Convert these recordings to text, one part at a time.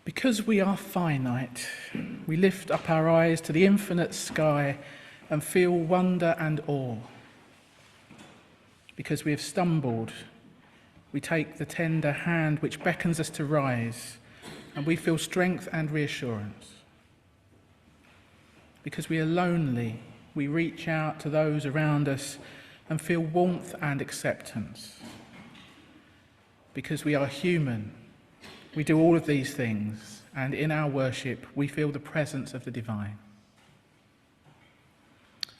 Because we are finite, we lift up our eyes to the infinite sky and feel wonder and awe. Because we have stumbled, we take the tender hand which beckons us to rise, and we feel strength and reassurance. Because we are lonely, we reach out to those around us and feel warmth and acceptance. Because we are human, we do all of these things, and in our worship, we feel the presence of the divine.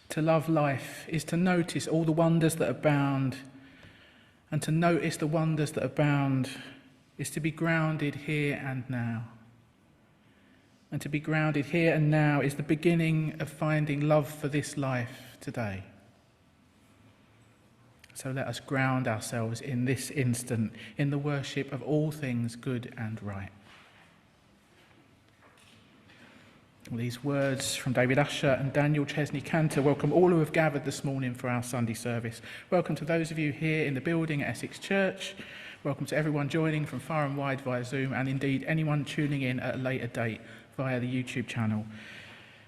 To love life is to notice all the wonders that abound, and to notice the wonders that abound is to be grounded here and now. And to be grounded here and now is the beginning of finding love for this life today. So let us ground ourselves in this instant in the worship of all things good and right. These words from David Usher and Daniel Chesney Cantor welcome all who have gathered this morning for our Sunday service. Welcome to those of you here in the building at Essex Church. Welcome to everyone joining from far and wide via Zoom, and indeed anyone tuning in at a later date via the YouTube channel.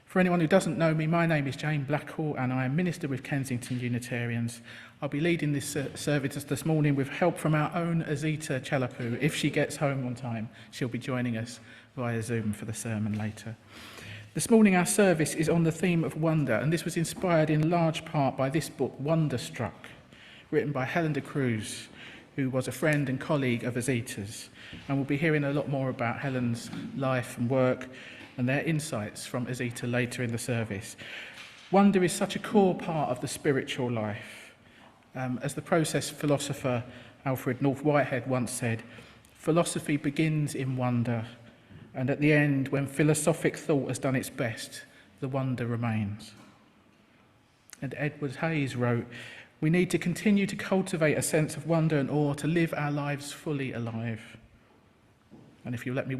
For anyone who doesn't know me, my name is Jane Blackall and I am Minister with Kensington Unitarians. I'll be leading this service this morning with help from our own Azita Chellappoo. If she gets home on time, she'll be joining us via Zoom for the sermon later. This morning our service is on the theme of wonder, and this was inspired in large part by this book, Wonderstruck, written by Helen de Cruz, who was a friend and colleague of Azita's. And we'll be hearing a lot more about Helen's life and work and their insights from Azita later in the service. Wonder is such a core part of the spiritual life. As the process philosopher Alfred North Whitehead once said, philosophy begins in wonder, and at the end, when philosophic thought has done its best, the wonder remains. And Edward Hayes wrote, we need to continue to cultivate a sense of wonder and awe to live our lives fully alive. And if you let me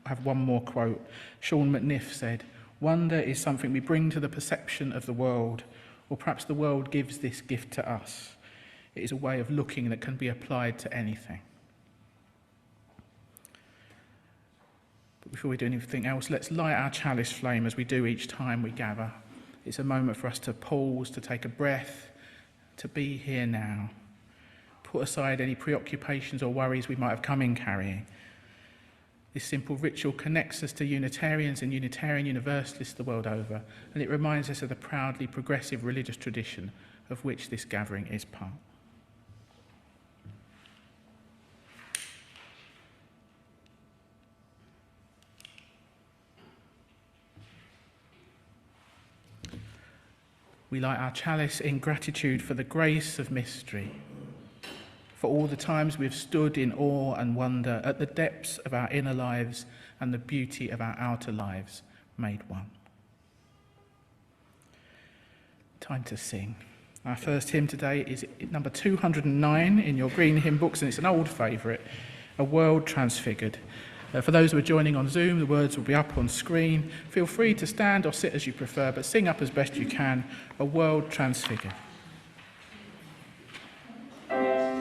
have one more quote, Sean McNiff said, wonder is something we bring to the perception of the world, or perhaps the world gives this gift to us. It is a way of looking that can be applied to anything. But before we do anything else, let's light our chalice flame as we do each time we gather. It's a moment for us to pause, to take a breath, to be here now. Put aside any preoccupations or worries we might have come in carrying. This simple ritual connects us to Unitarians and Unitarian Universalists the world over, and it reminds us of the proudly progressive religious tradition of which this gathering is part. We light our chalice in gratitude for the grace of mystery, for all the times we've stood in awe and wonder at the depths of our inner lives and the beauty of our outer lives made one. Time to sing. Our first hymn today is number 209 in your green hymn books, and it's an old favourite, A World Transfigured. For those who are joining on Zoom, the words will be up on screen. Feel free to stand or sit as you prefer, but sing up as best you can, A World Transfigured. Amen.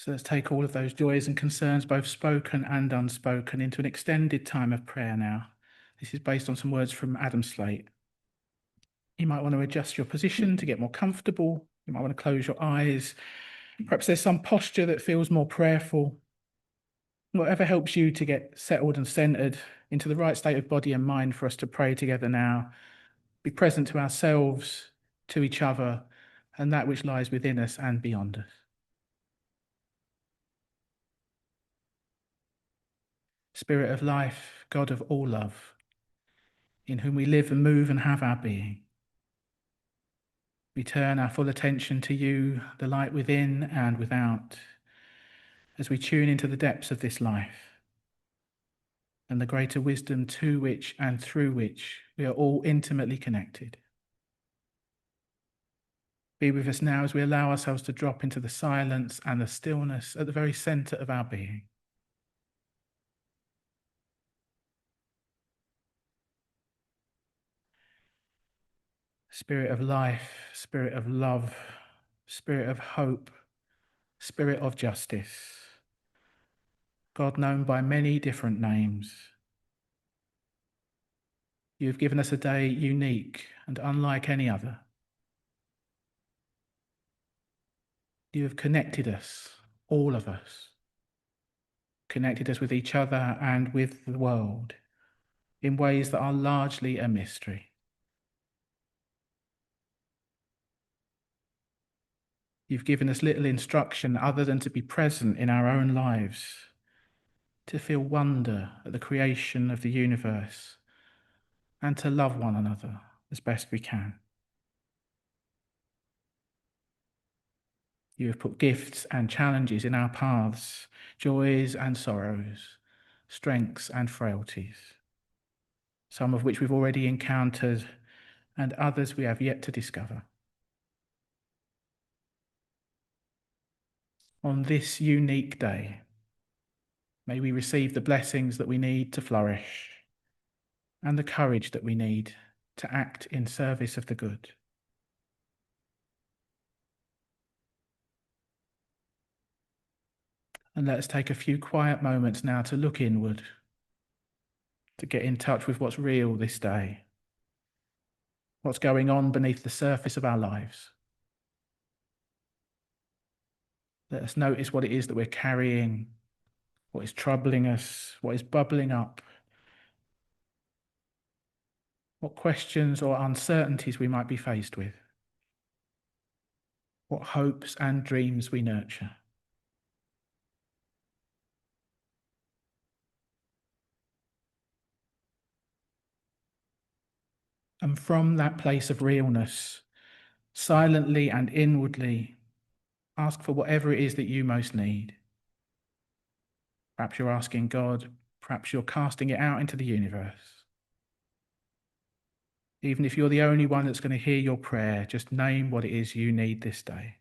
So let's take all of those joys and concerns, both spoken and unspoken, into an extended time of prayer now. This is based on some words from Adam Slate. You might want to adjust your position to get more comfortable. You might want to close your eyes. Perhaps there's some posture that feels more prayerful. Whatever helps you to get settled and centered into the right state of body and mind for us to pray together now. Be present to ourselves, to each other, and that which lies within us and beyond us. Spirit of life, God of all love, in whom we live and move and have our being. We turn our full attention to you, the light within and without, as we tune into the depths of this life and the greater wisdom to which and through which we are all intimately connected. Be with us now as we allow ourselves to drop into the silence and the stillness at the very center of our being. Spirit of life, Spirit of love, Spirit of hope, Spirit of justice, God known by many different names. You have given us a day unique and unlike any other. You have connected us, all of us, connected us with each other and with the world in ways that are largely a mystery. You've given us little instruction other than to be present in our own lives, to feel wonder at the creation of the universe, and to love one another as best we can. You have put gifts and challenges in our paths, joys and sorrows, strengths and frailties, some of which we've already encountered and others we have yet to discover. On this unique day, may we receive the blessings that we need to flourish and the courage that we need to act in service of the good. And let us take a few quiet moments now to look inward, to get in touch with what's real this day, what's going on beneath the surface of our lives. Let us notice what it is that we're carrying, what is troubling us, what is bubbling up, what questions or uncertainties we might be faced with, what hopes and dreams we nurture. And from that place of realness, silently and inwardly, ask for whatever it is that you most need. Perhaps you're asking God, perhaps you're casting it out into the universe. Even if you're the only one that's going to hear your prayer, just name what it is you need this day.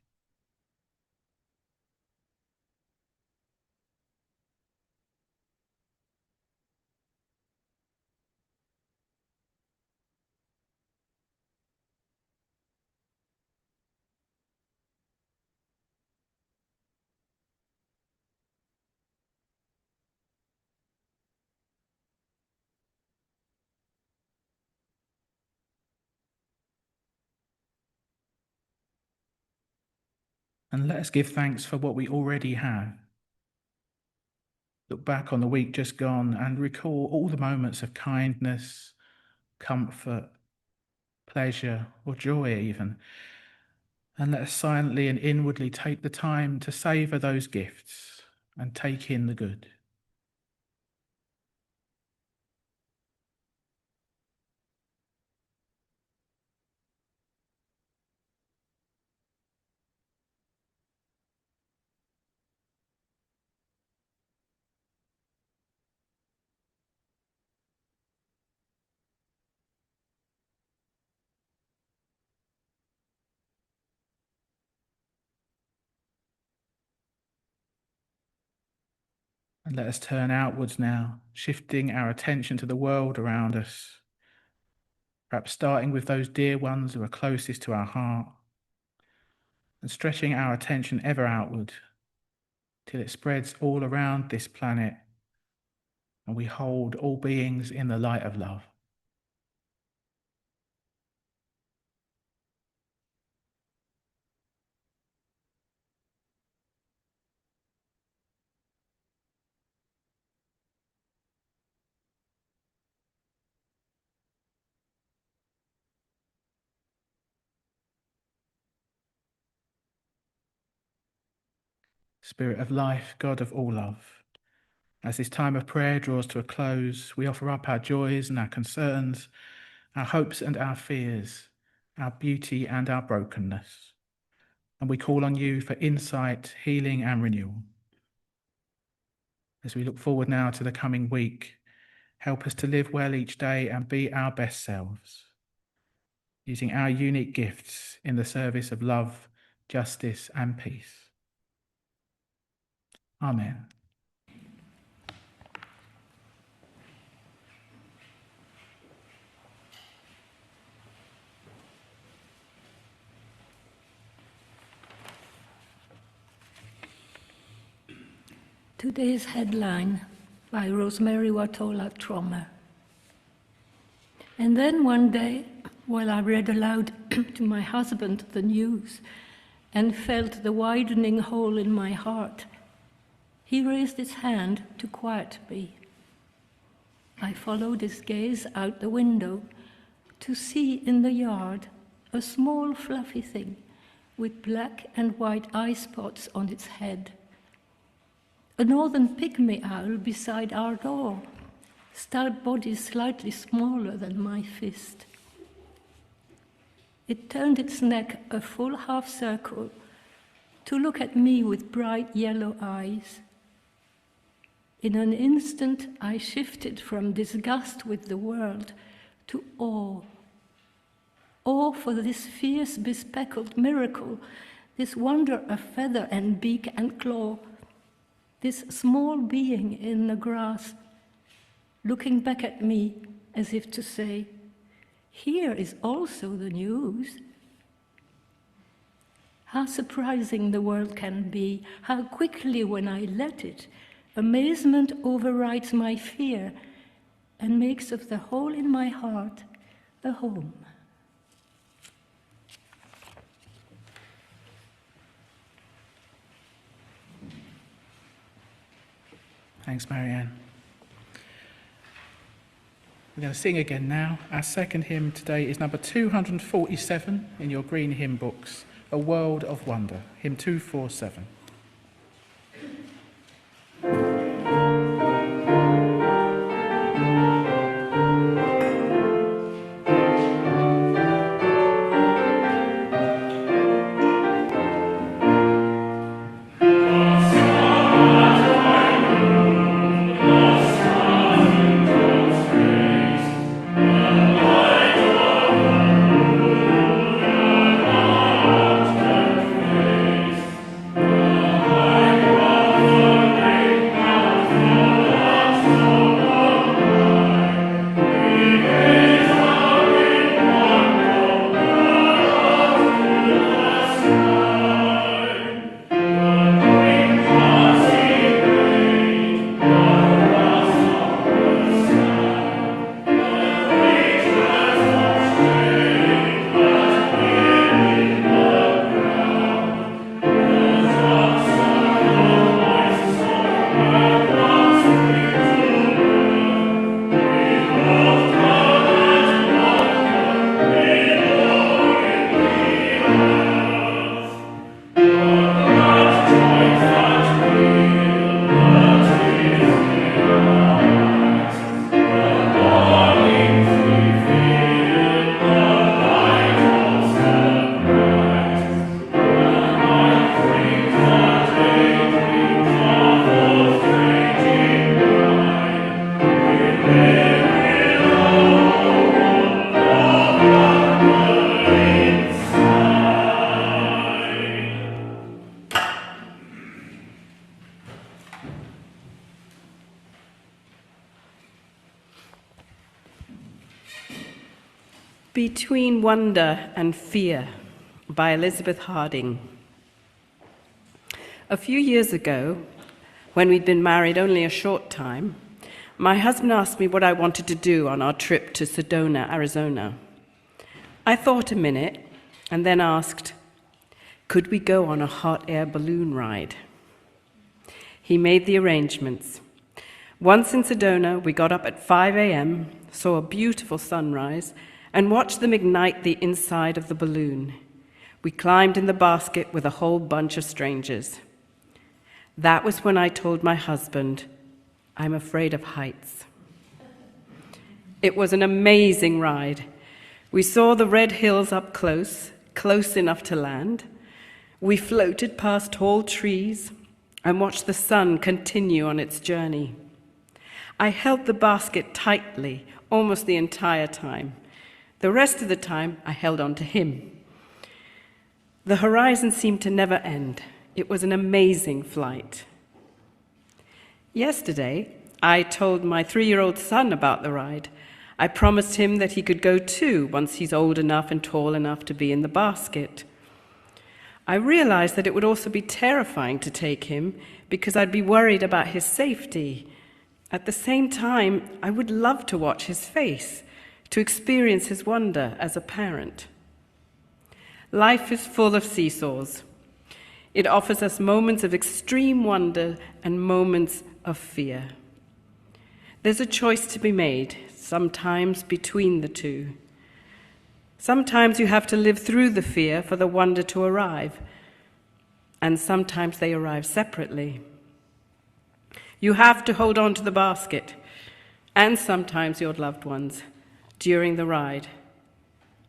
And let us give thanks for what we already have. Look back on the week just gone and recall all the moments of kindness, comfort, pleasure, or joy even. And let us silently and inwardly take the time to savour those gifts and take in the good. And let us turn outwards now, shifting our attention to the world around us, perhaps starting with those dear ones who are closest to our heart, and stretching our attention ever outward till it spreads all around this planet and we hold all beings in the light of love. Spirit of life, God of all love, as this time of prayer draws to a close, we offer up our joys and our concerns, our hopes and our fears, our beauty and our brokenness. And we call on you for insight, healing and renewal. As we look forward now to the coming week, help us to live well each day and be our best selves, using our unique gifts in the service of love, justice and peace. Amen. Today's headline by Rosemary Watola Trommer. And then one day, while I read aloud to my husband the news and felt the widening hole in my heart, he raised his hand to quiet me. I followed his gaze out the window to see in the yard a small fluffy thing with black and white eye spots on its head. A northern pygmy owl beside our door, stout body slightly smaller than my fist. It turned its neck a full half circle to look at me with bright yellow eyes. In an instant, I shifted from disgust with the world to awe. Awe for this fierce, bespeckled miracle, this wonder of feather and beak and claw, this small being in the grass, looking back at me as if to say, here is also the news. How surprising the world can be, how quickly when I let it, amazement overrides my fear and makes of the hole in my heart a home. Thanks, Marianne. We're going to sing again now. Our second hymn today is number 247 in your green hymn books, A World of Wonder, hymn 247. Praise Between Wonder and Fear by Elizabeth Harding. A few years ago, when we'd been married only a short time, my husband asked me what I wanted to do on our trip to Sedona, Arizona. I thought a minute and then asked, could we go on a hot air balloon ride? He made the arrangements. Once in Sedona, we got up at 5 a.m., saw a beautiful sunrise, and watched them ignite the inside of the balloon. We climbed in the basket with a whole bunch of strangers. That was when I told my husband, I'm afraid of heights. It was an amazing ride. We saw the red hills up close enough to land. We floated past tall trees and watched the sun continue on its journey. I held the basket tightly almost the entire time. The rest of the time, I held on to him. The horizon seemed to never end. It was an amazing flight. Yesterday, I told my 3-year-old son about the ride. I promised him that he could go too once he's old enough and tall enough to be in the basket. I realized that it would also be terrifying to take him because I'd be worried about his safety. At the same time, I would love to watch his face, to experience his wonder as a parent. Life is full of seesaws. It offers us moments of extreme wonder and moments of fear. There's a choice to be made, sometimes between the two. Sometimes you have to live through the fear for the wonder to arrive, and sometimes they arrive separately. You have to hold on to the basket, and sometimes your loved ones, during the ride.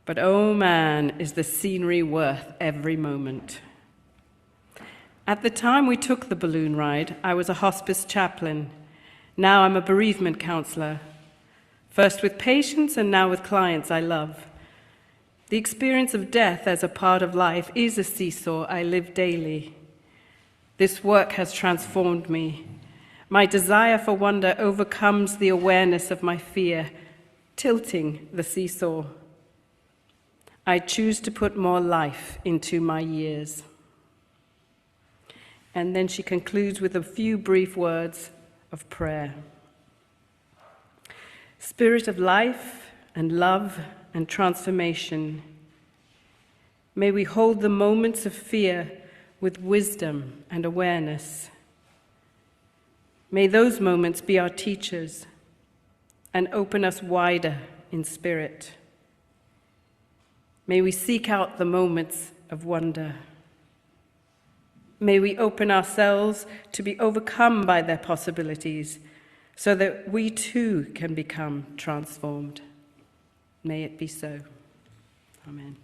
But oh man, is the scenery worth every moment. At the time we took the balloon ride, I was a hospice chaplain. Now I'm a bereavement counselor, first with patients and now with clients I love. The experience of death as a part of life is a seesaw I live daily. This work has transformed me. My desire for wonder overcomes the awareness of my fear, tilting the seesaw. I choose to put more life into my years. And then she concludes with a few brief words of prayer. Spirit of life and love and transformation, may we hold the moments of fear with wisdom and awareness. May those moments be our teachers and open us wider in spirit. May we seek out the moments of wonder. May we open ourselves to be overcome by their possibilities so that we too can become transformed. May it be so. Amen.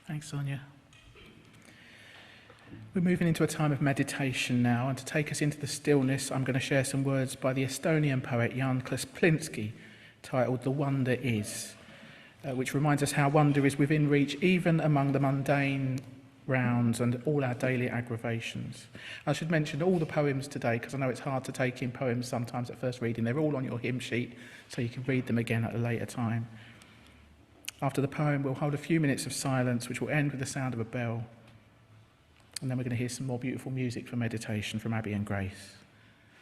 Thanks, Sonya. We're moving into a time of meditation now, and to take us into the stillness, I'm going to share some words by the Estonian poet Jan Kleplinski, titled The Wonder Is, which reminds us how wonder is within reach even among the mundane rounds and all our daily aggravations. I should mention all the poems today, because I know it's hard to take in poems sometimes at first reading. They're all on your hymn sheet, so you can read them again at a later time. After the poem, we'll hold a few minutes of silence, which will end with the sound of a bell. And then we're going to hear some more beautiful music for meditation from Abby and Grace.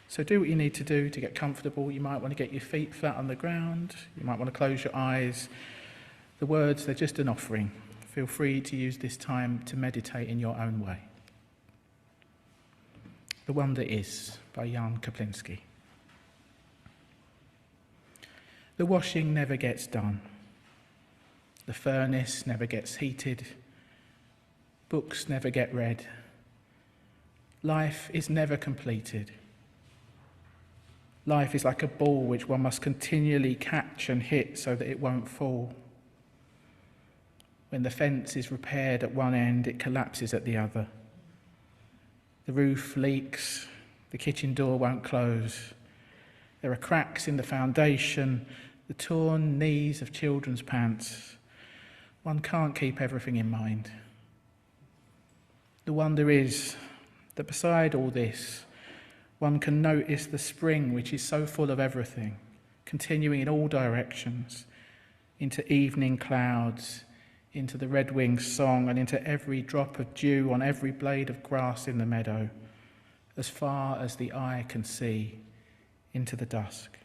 So do what you need to do to get comfortable. You might want to get your feet flat on the ground. You might want to close your eyes. The words, they're just an offering. Feel free to use this time to meditate in your own way. The Wonder Is by Jan Kleplinski. The washing never gets done. The furnace never gets heated. Books never get read. Life is never completed. Life is like a ball which one must continually catch and hit so that it won't fall. When the fence is repaired at one end, it collapses at the other. The roof leaks, the kitchen door won't close. There are cracks in the foundation, the torn knees of children's pants. One can't keep everything in mind. The wonder is that beside all this, one can notice the spring, which is so full of everything, continuing in all directions, into evening clouds, into the redwing's song, and into every drop of dew on every blade of grass in the meadow, as far as the eye can see, into the dusk.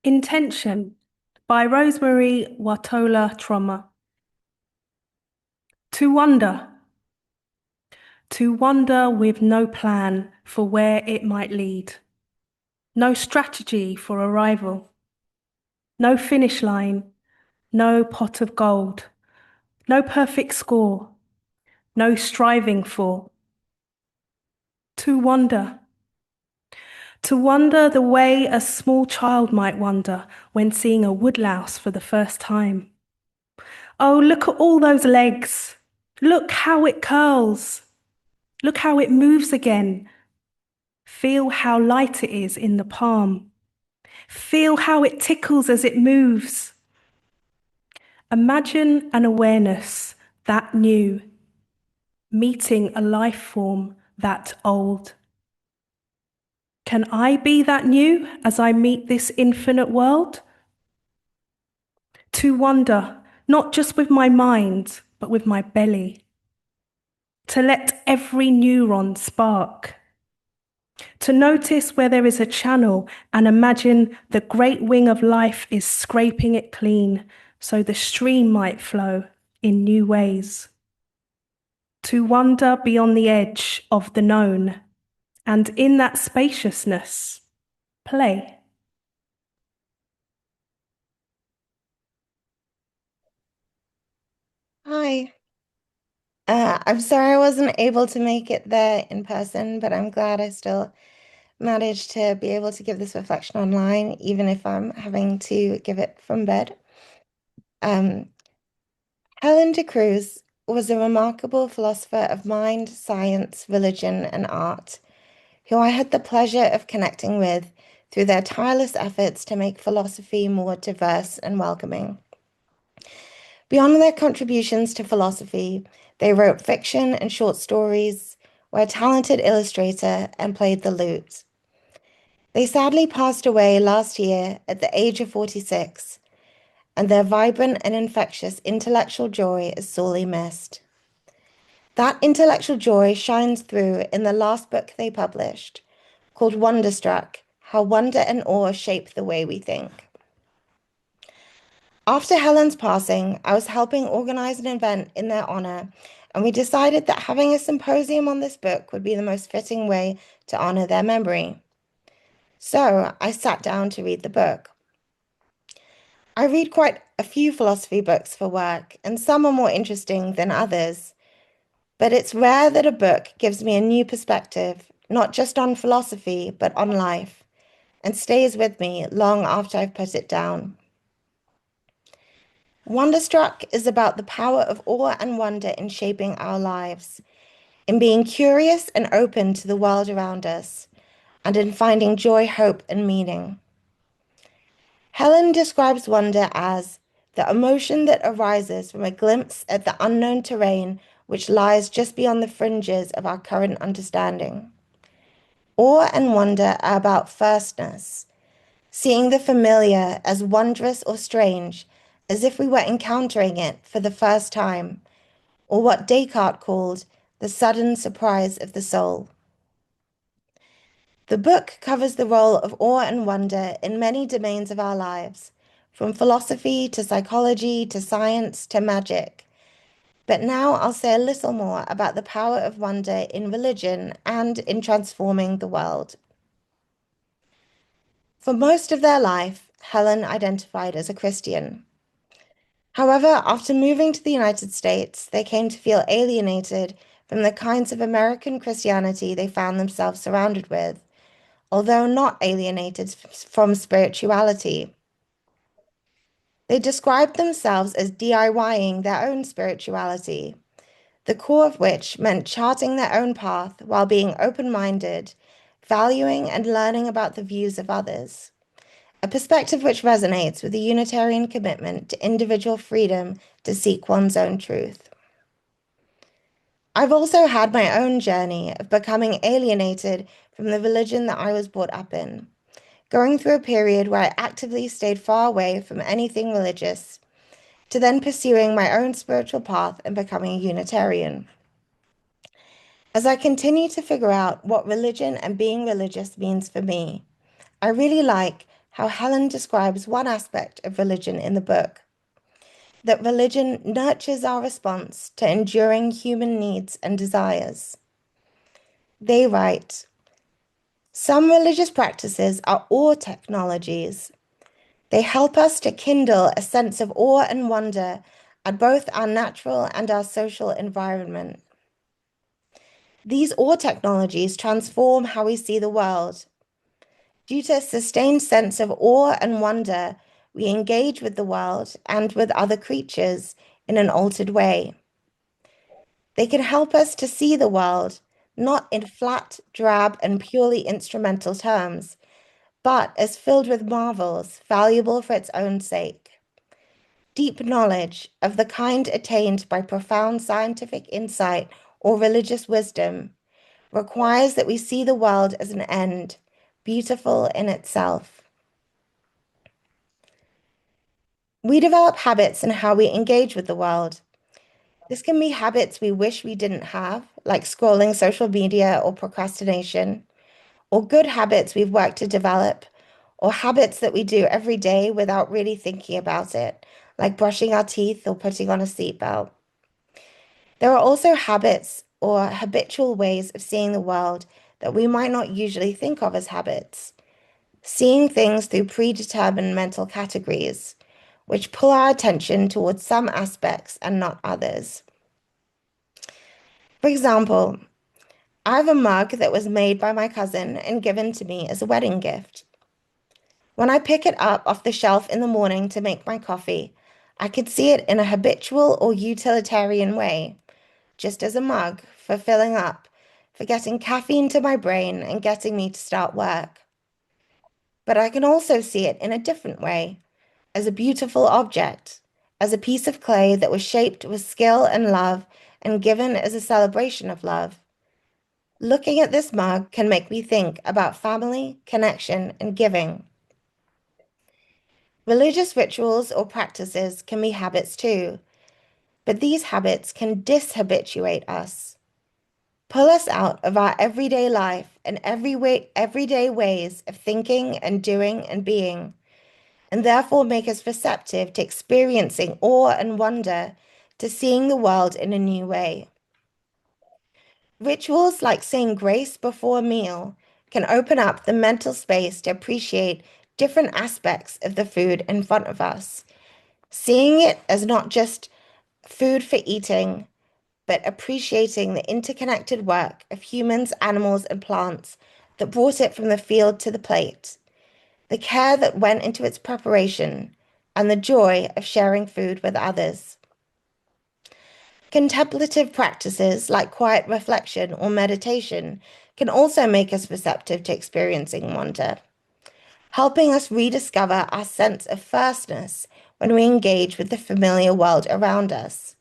Intention by Rosemary Watola Trommer. To wander. To wander with no plan for where it might lead. No strategy for arrival. No finish line. No pot of gold. No perfect score. No striving for. To wander. To wander the way a small child might wander when seeing a woodlouse for the first time. Oh, look at all those legs. Look how it curls. Look how it moves again. Feel how light it is in the palm. Feel how it tickles as it moves. Imagine an awareness that new, meeting a life form that old. Can I be that new as I meet this infinite world? To wonder, not just with my mind, but with my belly. To let every neuron spark. To notice where there is a channel and imagine the great wing of life is scraping it clean so the stream might flow in new ways. To wander beyond the edge of the known and in that spaciousness, play. Hi. I'm sorry I wasn't able to make it there in person, but I'm glad I still managed to be able to give this reflection online, even if I'm having to give it from bed. Helen de Cruz was a remarkable philosopher of mind, science, religion, and art, who I had the pleasure of connecting with through their tireless efforts to make philosophy more diverse and welcoming. Beyond their contributions to philosophy, they wrote fiction and short stories, were a talented illustrator, and played the lute. They sadly passed away last year at the age of 46, and their vibrant and infectious intellectual joy is sorely missed. That intellectual joy shines through in the last book they published, called Wonderstruck: How Wonder and Awe Shape the Way We Think. After Helen's passing, I was helping organize an event in their honor, and we decided that having a symposium on this book would be the most fitting way to honor their memory. So I sat down to read the book. I read quite a few philosophy books for work, and some are more interesting than others. But it's rare that a book gives me a new perspective, not just on philosophy, but on life, and stays with me long after I've put it down. Wonderstruck is about the power of awe and wonder in shaping our lives, in being curious and open to the world around us, and in finding joy, hope, and meaning. Helen describes wonder as the emotion that arises from a glimpse at the unknown terrain which lies just beyond the fringes of our current understanding. Awe and wonder are about firstness, seeing the familiar as wondrous or strange, as if we were encountering it for the first time, or what Descartes called the sudden surprise of the soul. The book covers the role of awe and wonder in many domains of our lives, from philosophy to psychology to science to magic. But now I'll say a little more about the power of wonder in religion and in transforming the world. For most of their life, Helen identified as a Christian. However, after moving to the United States, they came to feel alienated from the kinds of American Christianity they found themselves surrounded with, although not alienated from spirituality. They described themselves as DIYing their own spirituality, the core of which meant charting their own path while being open-minded, valuing and learning about the views of others. A perspective which resonates with the Unitarian commitment to individual freedom to seek one's own truth. I've also had my own journey of becoming alienated from the religion that I was brought up in, going through a period where I actively stayed far away from anything religious, to then pursuing my own spiritual path and becoming a Unitarian. As I continue to figure out what religion and being religious means for me, I really like how Helen describes one aspect of religion in the book, that religion nurtures our response to enduring human needs and desires. They write, "Some religious practices are awe technologies. They help us to kindle a sense of awe and wonder at both our natural and our social environment. These awe technologies transform how we see the world. Due to a sustained sense of awe and wonder, we engage with the world and with other creatures in an altered way. They can help us to see the world, not in flat, drab, and purely instrumental terms, but as filled with marvels, valuable for its own sake. Deep knowledge of the kind attained by profound scientific insight or religious wisdom requires that we see the world as an end, beautiful in itself." We develop habits in how we engage with the world. This can be habits we wish we didn't have, like scrolling social media or procrastination, or good habits we've worked to develop, or habits that we do every day without really thinking about it, like brushing our teeth or putting on a seatbelt. There are also habits or habitual ways of seeing the world that we might not usually think of as habits. Seeing things through predetermined mental categories, which pull our attention towards some aspects and not others. For example, I have a mug that was made by my cousin and given to me as a wedding gift. When I pick it up off the shelf in the morning to make my coffee, I could see it in a habitual or utilitarian way, just as a mug for filling up, for getting caffeine to my brain and getting me to start work. But I can also see it in a different way, as a beautiful object, as a piece of clay that was shaped with skill and love and given as a celebration of love. Looking at this mug can make me think about family, connection, and giving. Religious rituals or practices can be habits too, but these habits can dishabituate us, pull us out of our everyday life and everyday ways of thinking and doing and being, and therefore make us receptive to experiencing awe and wonder, to seeing the world in a new way. Rituals like saying grace before a meal can open up the mental space to appreciate different aspects of the food in front of us, seeing it as not just food for eating, but appreciating the interconnected work of humans, animals, and plants that brought it from the field to the plate, the care that went into its preparation, and the joy of sharing food with others. Contemplative practices like quiet reflection or meditation can also make us receptive to experiencing wonder, helping us rediscover our sense of firstness when we engage with the familiar world around us.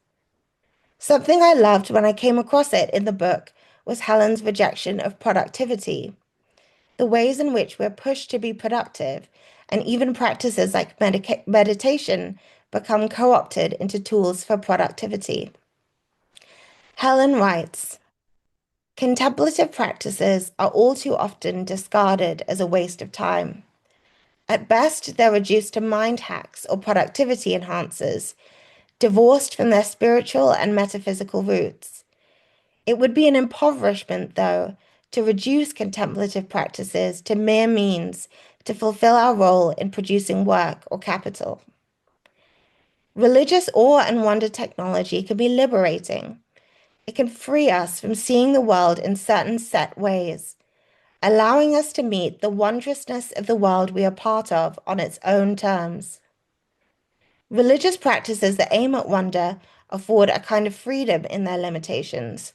Something I loved when I came across it in the book was Helen's rejection of productivity, the ways in which we're pushed to be productive, and even practices like meditation become co-opted into tools for productivity. Helen writes, "Contemplative practices are all too often discarded as a waste of time. At best, they're reduced to mind hacks or productivity enhancers, divorced from their spiritual and metaphysical roots. It would be an impoverishment, though, to reduce contemplative practices to mere means to fulfill our role in producing work or capital." Religious awe and wonder technology can be liberating. It can free us from seeing the world in certain set ways, allowing us to meet the wondrousness of the world we are part of on its own terms. Religious practices that aim at wonder afford a kind of freedom in their limitations.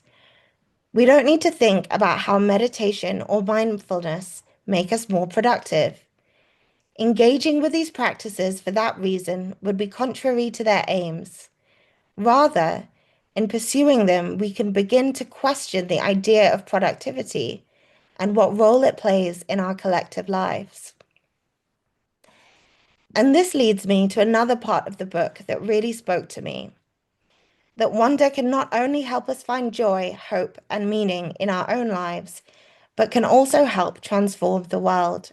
We don't need to think about how meditation or mindfulness make us more productive. Engaging with these practices for that reason would be contrary to their aims. Rather, in pursuing them, we can begin to question the idea of productivity and what role it plays in our collective lives. And this leads me to another part of the book that really spoke to me. That wonder can not only help us find joy, hope, and meaning in our own lives, but can also help transform the world.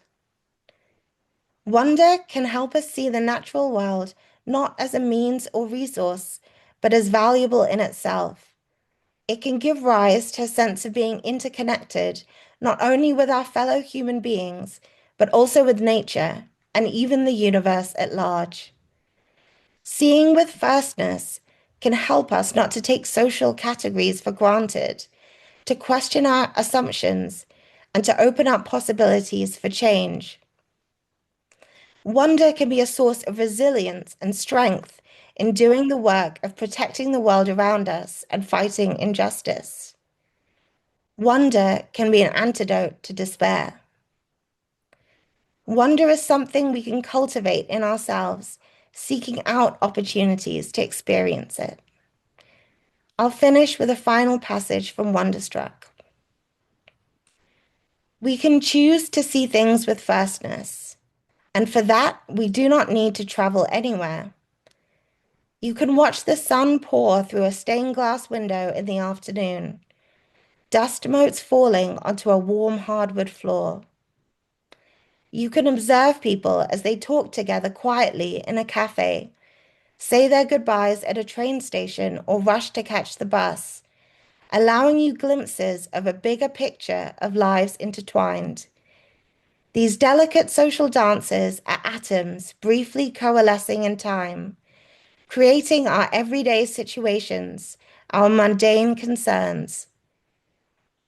Wonder can help us see the natural world not as a means or resource, but as valuable in itself. It can give rise to a sense of being interconnected, not only with our fellow human beings, but also with nature and even the universe at large. Seeing with firstness can help us not to take social categories for granted, to question our assumptions, and to open up possibilities for change. Wonder can be a source of resilience and strength in doing the work of protecting the world around us and fighting injustice. Wonder can be an antidote to despair. Wonder is something we can cultivate in ourselves, seeking out opportunities to experience it. I'll finish with a final passage from Wonderstruck. We can choose to see things with firstness, and for that, we do not need to travel anywhere. You can watch the sun pour through a stained glass window in the afternoon, dust motes falling onto a warm hardwood floor. You can observe people as they talk together quietly in a cafe, say their goodbyes at a train station, or rush to catch the bus, allowing you glimpses of a bigger picture of lives intertwined. These delicate social dances are atoms briefly coalescing in time, creating our everyday situations, our mundane concerns.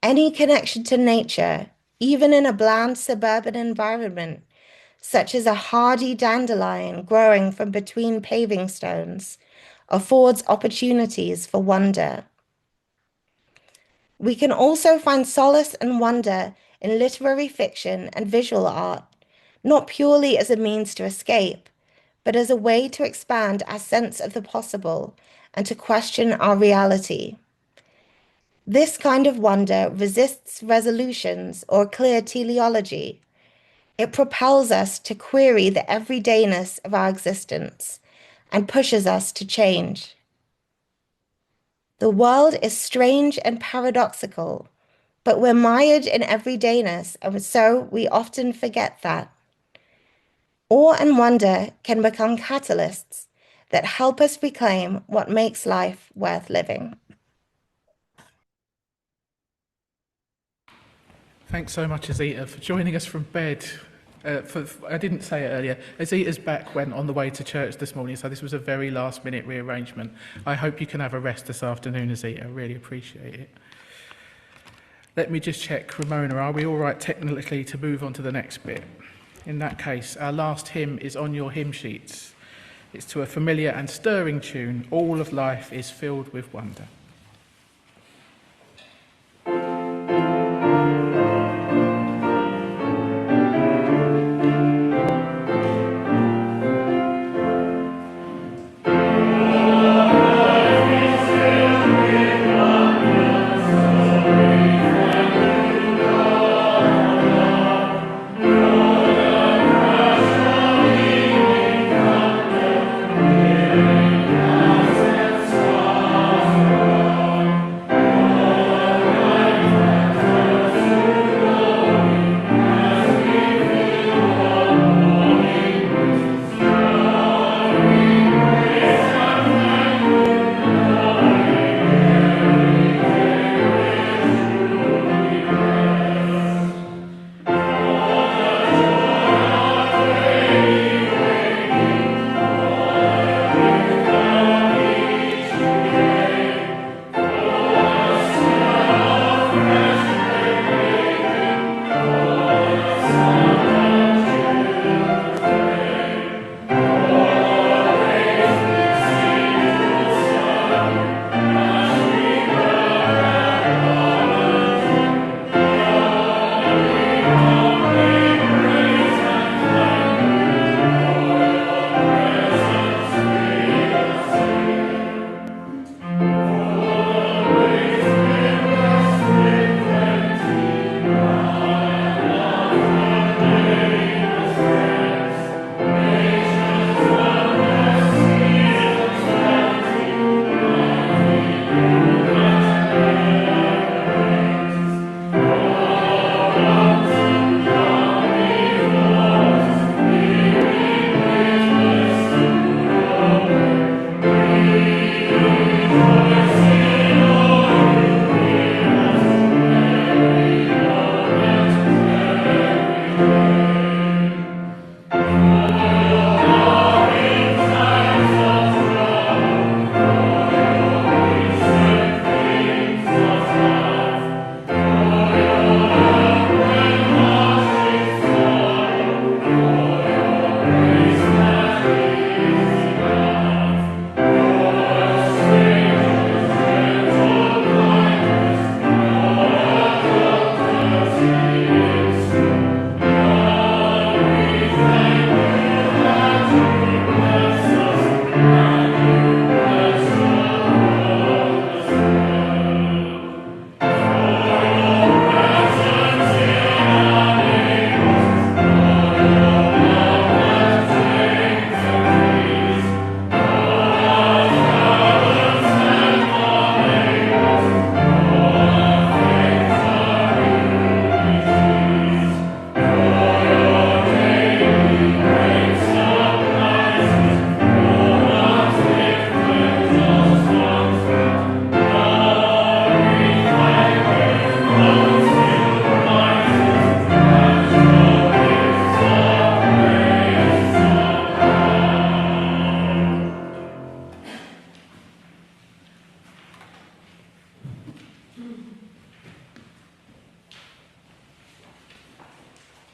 Any connection to nature, even in a bland suburban environment, such as a hardy dandelion growing from between paving stones, affords opportunities for wonder. We can also find solace and wonder in literary fiction and visual art, not purely as a means to escape, but as a way to expand our sense of the possible and to question our reality. This kind of wonder resists resolutions or clear teleology. It propels us to query the everydayness of our existence and pushes us to change. The world is strange and paradoxical, but we're mired in everydayness, and so we often forget that. Awe and wonder can become catalysts that help us reclaim what makes life worth living. Thanks so much, Azita, for joining us from bed. I didn't say it earlier, Azita's back went on the way to church this morning, so this was a very last-minute rearrangement. I hope you can have a rest this afternoon, Azita. I really appreciate it. Let me just check, Ramona, are we all right technically to move on to the next bit? In that case, our last hymn is on your hymn sheets. It's to a familiar and stirring tune, All of Life is Filled with Wonder. Amen.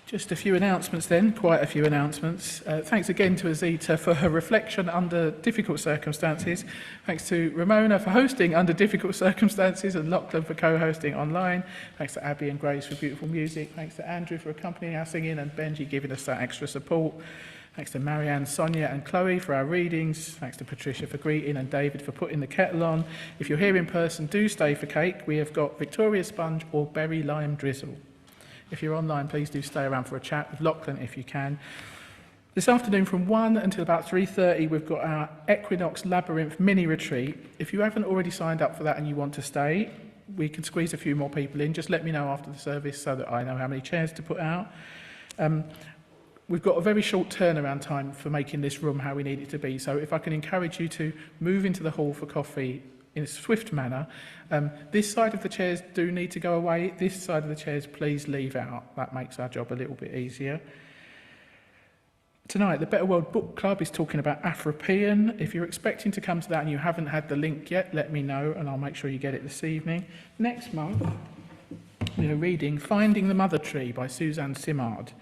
Just a few announcements then, quite a few announcements. Thanks again to Azita for her reflection under difficult circumstances. Thanks to Ramona for hosting under difficult circumstances and Lachlan for co-hosting online. Thanks to Abby and Grace for beautiful music. Thanks to Andrew for accompanying our singing and Benji giving us that extra support. Thanks to Marianne, Sonya and Chloe for our readings. Thanks to Patricia for greeting and David for putting the kettle on. If you're here in person, do stay for cake. We have got Victoria sponge or berry lime drizzle. If you're online, please do stay around for a chat with Lachlan if you can. This afternoon from 1 until about 3:30, we've got our Equinox Labyrinth mini retreat. If you haven't already signed up for that and you want to stay, we can squeeze a few more people in. Just let me know after the service so that I know how many chairs to put out. We've got a very short turnaround time for making this room how we need it to be. So if I can encourage you to move into the hall for coffee in a swift manner. This side of the chairs do need to go away. This side of the chairs, please leave out. That makes our job a little bit easier. Tonight, the Better World Book Club is talking about Afropean. If you're expecting to come to that and you haven't had the link yet, let me know and I'll make sure you get it this evening. Next month, we are reading Finding the Mother Tree by Suzanne Simard.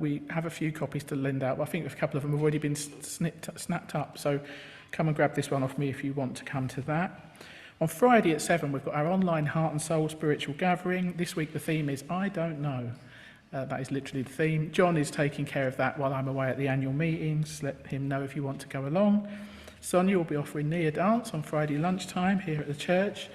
We have a few copies to lend out, but I think a couple of them have already been snapped up, so come and grab this one off me if you want to come to that. On Friday at 7, we've got our online Heart and Soul spiritual gathering. This week the theme is I Don't Know. That is literally the theme. John is taking care of that while I'm away at the annual meetings. Let him know if you want to go along. Sonya will be offering Nia dance on Friday lunchtime here at the church.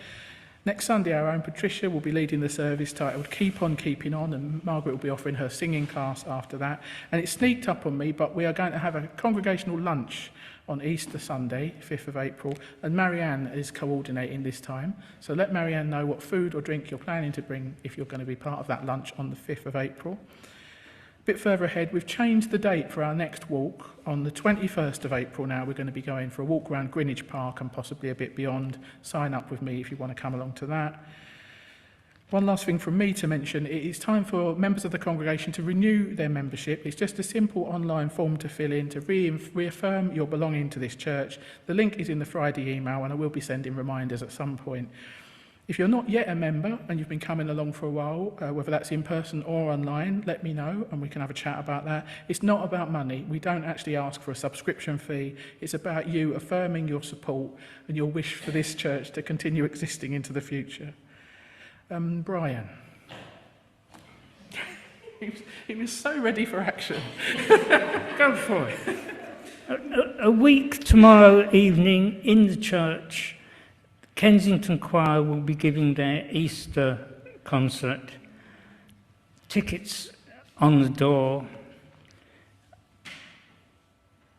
Next Sunday, our own Patricia will be leading the service titled Keep On Keeping On, and Margaret will be offering her singing class after that. And it sneaked up on me, but we are going to have a congregational lunch on Easter Sunday, 5th of April, and Marianne is coordinating this time. So let Marianne know what food or drink you're planning to bring if you're going to be part of that lunch on the 5th of April. A bit further ahead, we've changed the date for our next walk. On the 21st of April now, we're going to be going for a walk around Greenwich Park and possibly a bit beyond. Sign up with me if you want to come along to that. One last thing from me to mention, it is time for members of the congregation to renew their membership. It's just a simple online form to fill in to reaffirm your belonging to this church. The link is in the Friday email and I will be sending reminders at some point. If you're not yet a member and you've been coming along for a while, whether that's in person or online, let me know and we can have a chat about that. It's not about money. We don't actually ask for a subscription fee. It's about you affirming your support and your wish for this church to continue existing into the future. Brian. He was so ready for action. Go for it. A week tomorrow evening in the church, Kensington Choir will be giving their Easter concert. Tickets on the door.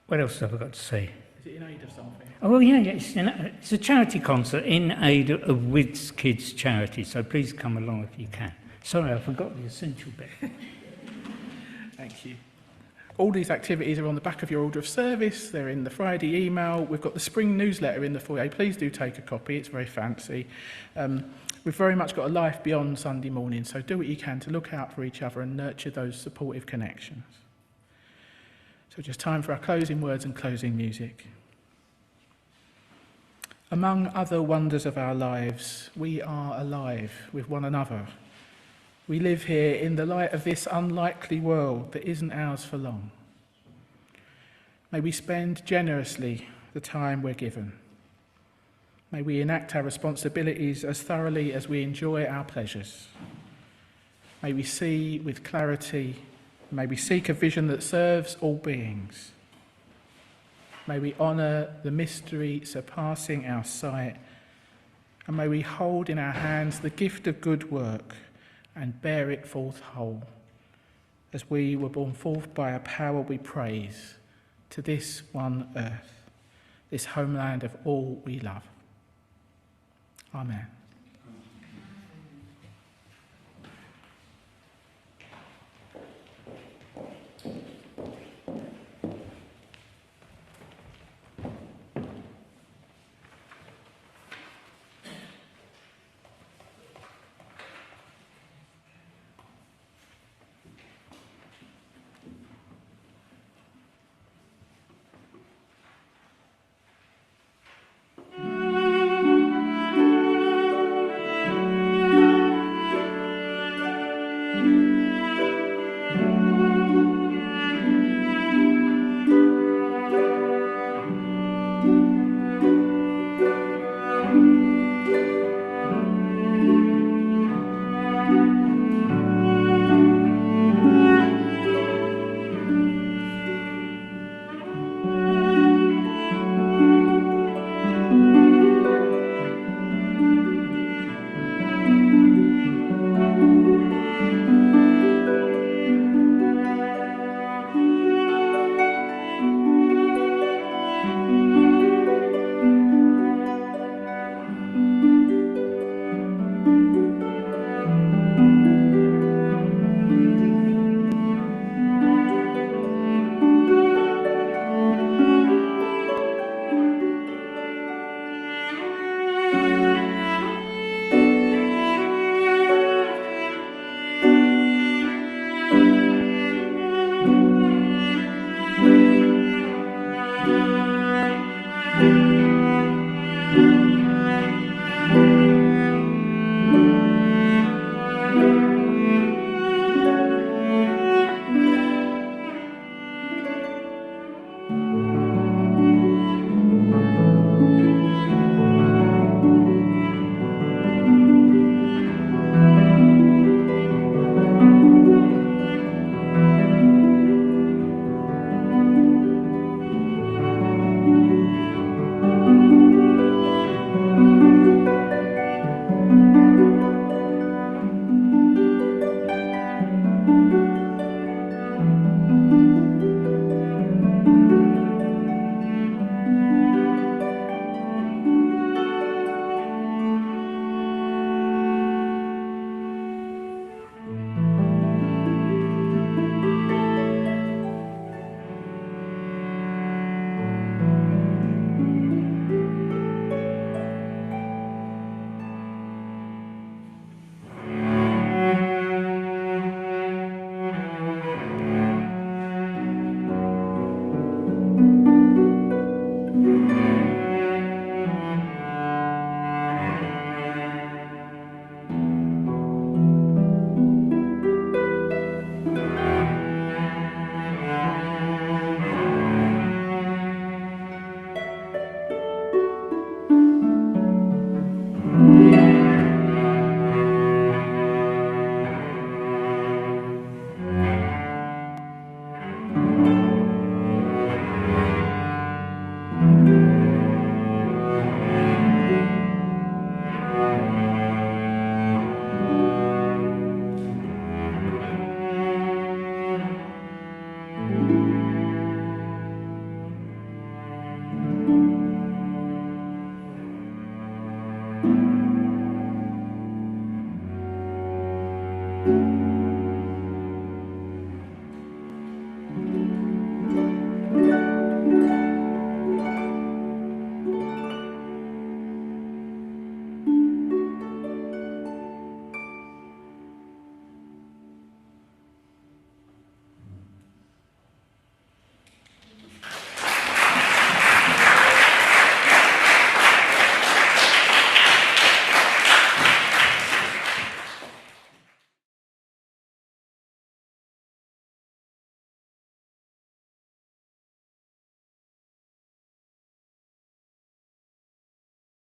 What else have I got to say? Is it in aid of something? Oh, yeah, it's a charity concert in aid of Wids Kids Charity, so please come along if you can. Sorry, I forgot the essential bit. Thank you. All these activities are on the back of your order of service. They're in the Friday email. We've got the spring newsletter in the foyer. Please do take a copy. It's very fancy. We've very much got a life beyond Sunday morning, so do what you can to look out for each other and nurture those supportive connections. So just time for our closing words and closing music. Among other wonders of our lives, we are alive with one another. We live here in the light of this unlikely world that isn't ours for long. May we spend generously the time we're given. May we enact our responsibilities as thoroughly as we enjoy our pleasures. May we see with clarity. May we seek a vision that serves all beings. May we honour the mystery surpassing our sight. And may we hold in our hands the gift of good work and bear it forth whole, as we were born forth by a power we praise, to this one earth, this homeland of all we love. Amen. you.